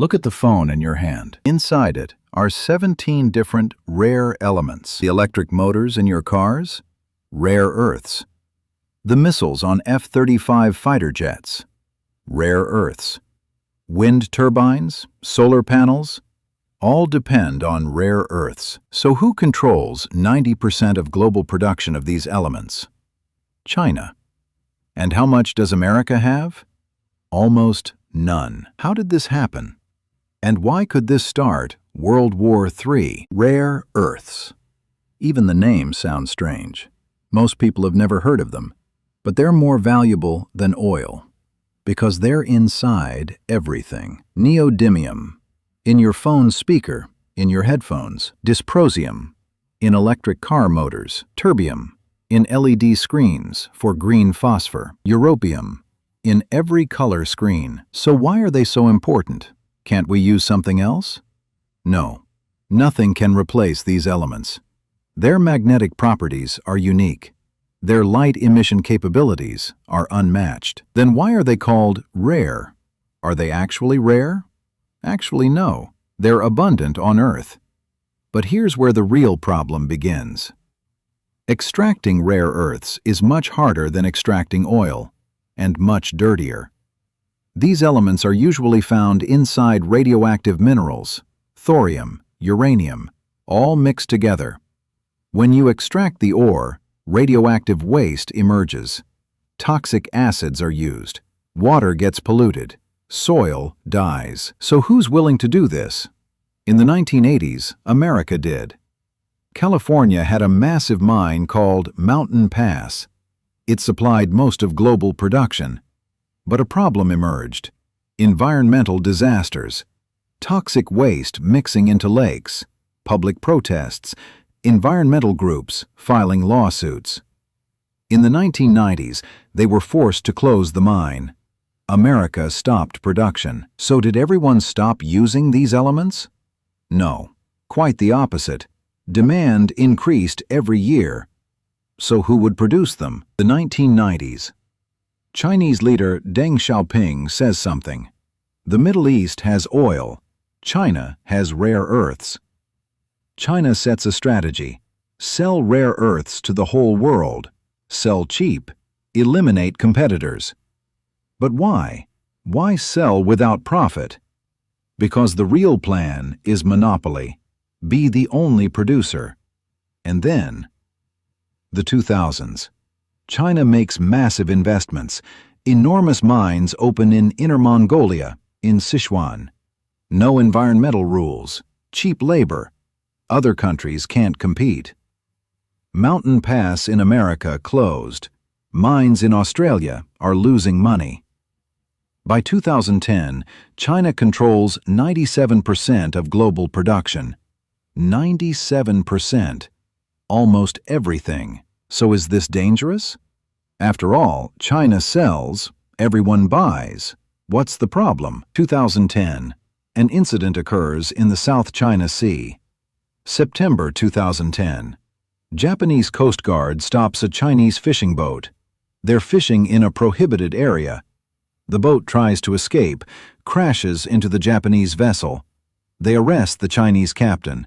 Look at the phone in your hand. Inside it are 17 different rare elements. The electric motors in your cars? Rare earths. The missiles on F-35 fighter jets? Rare earths. Wind turbines? Solar panels? All depend on rare earths. So who controls 90% of global production of these elements? China. And how much does America have? Almost none. How did this happen? And why could this start World War III? Rare earths. Even the name sounds strange. Most people have never heard of them, but they're more valuable than oil because they're inside everything. Neodymium, in your phone speaker, in your headphones. Dysprosium, in electric car motors. Terbium, in LED screens for green phosphor. Europium, in every color screen. So why are they so important? Can't we use something else? No, nothing can replace these elements. Their magnetic properties are unique. Their light emission capabilities are unmatched. Then why are they called rare? Are they actually rare? Actually, no. They're abundant on Earth. But here's where the real problem begins. Extracting rare earths is much harder than extracting oil, and much dirtier. These elements are usually found inside radioactive minerals, thorium, uranium, all mixed together. When you extract the ore, radioactive waste emerges. Toxic acids are used. Water gets polluted. Soil dies. So who's willing to do this? In the 1980s, America did. California had a massive mine called Mountain Pass. It supplied most of global production. But a problem emerged. Environmental disasters. Toxic waste mixing into lakes. Public protests. Environmental groups filing lawsuits. In the 1990s, they were forced to close the mine. America stopped production. So did everyone stop using these elements? No, quite the opposite. Demand increased every year. So who would produce them? The 1990s. Chinese leader Deng Xiaoping says something. The Middle East has oil. China has rare earths. China sets a strategy. Sell rare earths to the whole world. Sell cheap. Eliminate competitors. But why? Why sell without profit? Because the real plan is monopoly. Be the only producer. And then, the 2000s. China makes massive investments. Enormous mines open in Inner Mongolia, in Sichuan. No environmental rules. Cheap labor. Other countries can't compete. Mountain Pass in America closed. Mines in Australia are losing money. By 2010, China controls 97% of global production. 97%. Almost everything. So is this dangerous? After all, China sells, everyone buys. What's the problem? 2010. An incident occurs in the South China Sea. September 2010. Japanese Coast Guard stops a Chinese fishing boat. They're fishing in a prohibited area. The boat tries to escape, crashes into the Japanese vessel. They arrest the Chinese captain.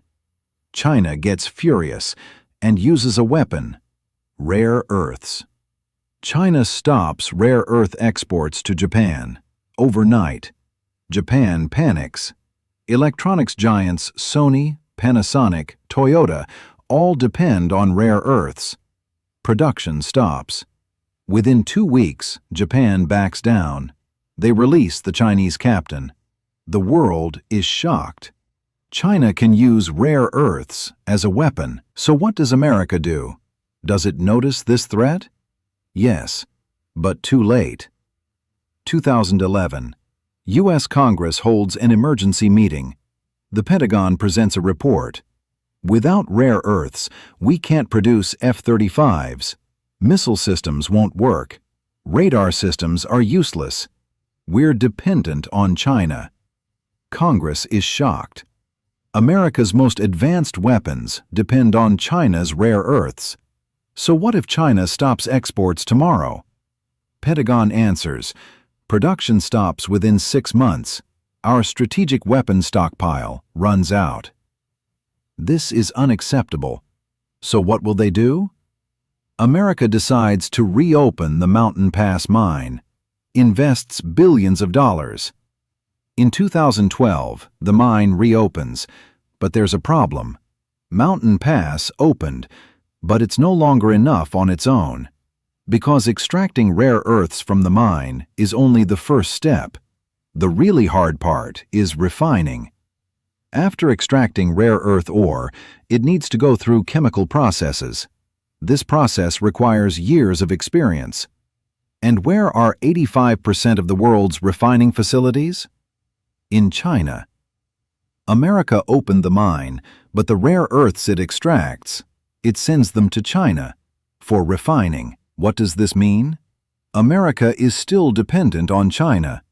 China gets furious and uses a weapon. Rare earths. China stops rare earth exports to Japan. Overnight. Japan panics. Electronics giants Sony, Panasonic, Toyota all depend on rare earths. Production stops. Within 2 weeks, Japan backs down. They release the Chinese captain. The world is shocked. China can use rare earths as a weapon. So what does America do? Does it notice this threat? Yes, but too late. 2011. U.S. Congress holds an emergency meeting. The Pentagon presents a report. Without rare earths, we can't produce F-35s. Missile systems won't work. Radar systems are useless. We're dependent on China. Congress is shocked. America's most advanced weapons depend on China's rare earths. So what if China stops exports tomorrow? Pentagon answers, production stops within 6 months. Our strategic weapon stockpile runs out. This is unacceptable. So what will they do? America decides to reopen the Mountain Pass mine, invests billions of dollars. In 2012, the mine reopens, but there's a problem. Mountain Pass opened, but it's no longer enough on its own, because extracting rare earths from the mine is only the first step. The really hard part is refining. After extracting rare earth ore, it needs to go through chemical processes. This process requires years of experience. And where are 85% of the world's refining facilities? In China. America opened the mine, but the rare earths it extracts, it sends them to China for refining. What does this mean? America is still dependent on China.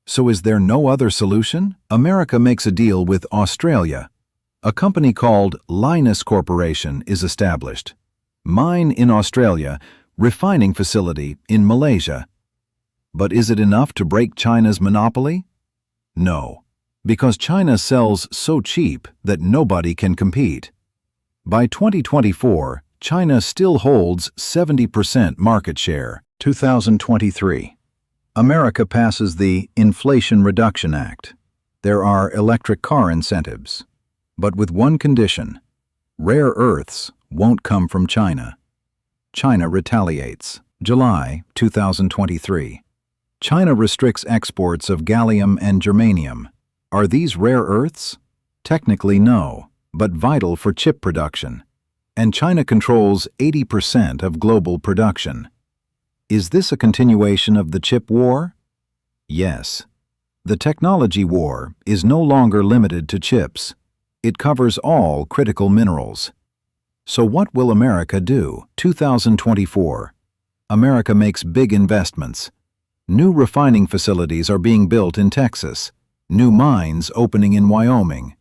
So is there no other solution? America makes a deal with Australia. A company called Lynas Corporation is established. Mine in Australia, refining facility in Malaysia. But is it enough to break China's monopoly? No, because China sells so cheap that nobody can compete. By 2024, China still holds 70% market share. 2023. America passes the Inflation Reduction Act. There are electric car incentives, but with one condition: rare earths won't come from China. China retaliates. July 2023. China restricts exports of gallium and germanium. Are these rare earths? Technically no, but vital for chip production. And China controls 80% of global production. Is this a continuation of the chip war? Yes. The technology war is no longer limited to chips. It covers all critical minerals. So what will America do? 2024. America makes big investments. New refining facilities are being built in Texas. New mines opening in Wyoming.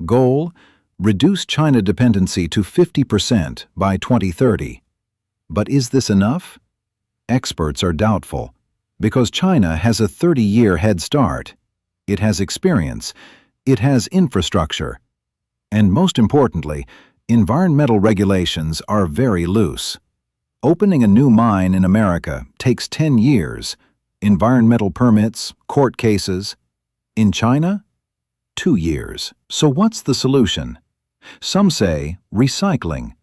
Goal: reduce China dependency to 50% by 2030. But is this enough? Experts are doubtful, because China has a 30-year head start. It has experience. It has infrastructure. And most importantly, environmental regulations are very loose. Opening a new mine in America takes 10 years. Environmental permits, court cases. In China? 2 years. So what's the solution? Some say recycling.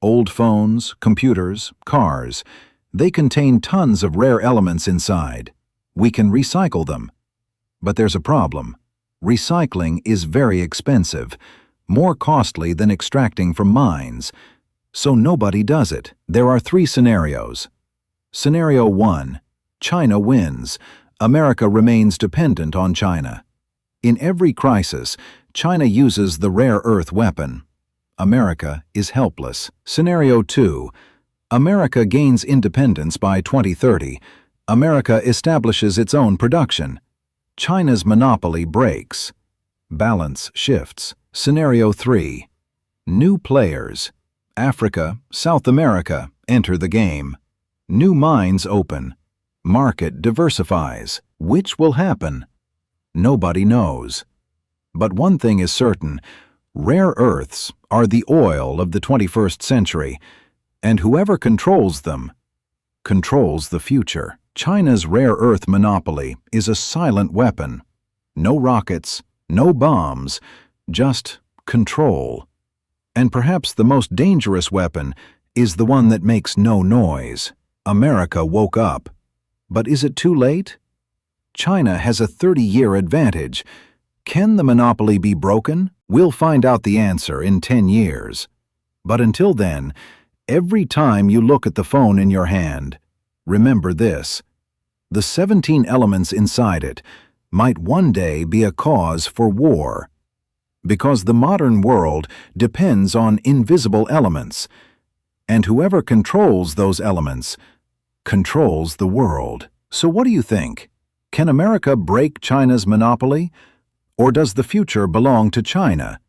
Old phones, computers, cars. They contain tons of rare elements inside. We can recycle them. But there's a problem. Recycling is very expensive, more costly than extracting from mines. So nobody does it. There are 3 scenarios. Scenario 1. China wins. America remains dependent on China. In every crisis, China uses the rare earth weapon. America is helpless. Scenario 2. America gains independence by 2030. America establishes its own production. China's monopoly breaks. Balance shifts. Scenario 3. New players. Africa, South America enter the game. New mines open. Market diversifies. Which will happen? Nobody knows. But one thing is certain: rare earths are the oil of the 21st century, and whoever controls them controls the future. China's rare earth monopoly is a silent weapon. No rockets, no bombs, just control. And perhaps the most dangerous weapon is the one that makes no noise. America woke up. But is it too late? China has a 30-year advantage. Can the monopoly be broken? We'll find out the answer in 10 years. But until then, every time you look at the phone in your hand, remember this: the 17 elements inside it might one day be a cause for war. Because the modern world depends on invisible elements, and whoever controls those elements controls the world. So what do you think? Can America break China's monopoly? Or does the future belong to China?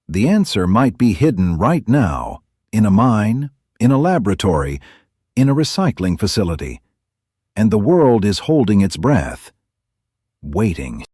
The answer might be hidden right now, in a mine, in a laboratory, in a recycling facility. And the world is holding its breath, waiting.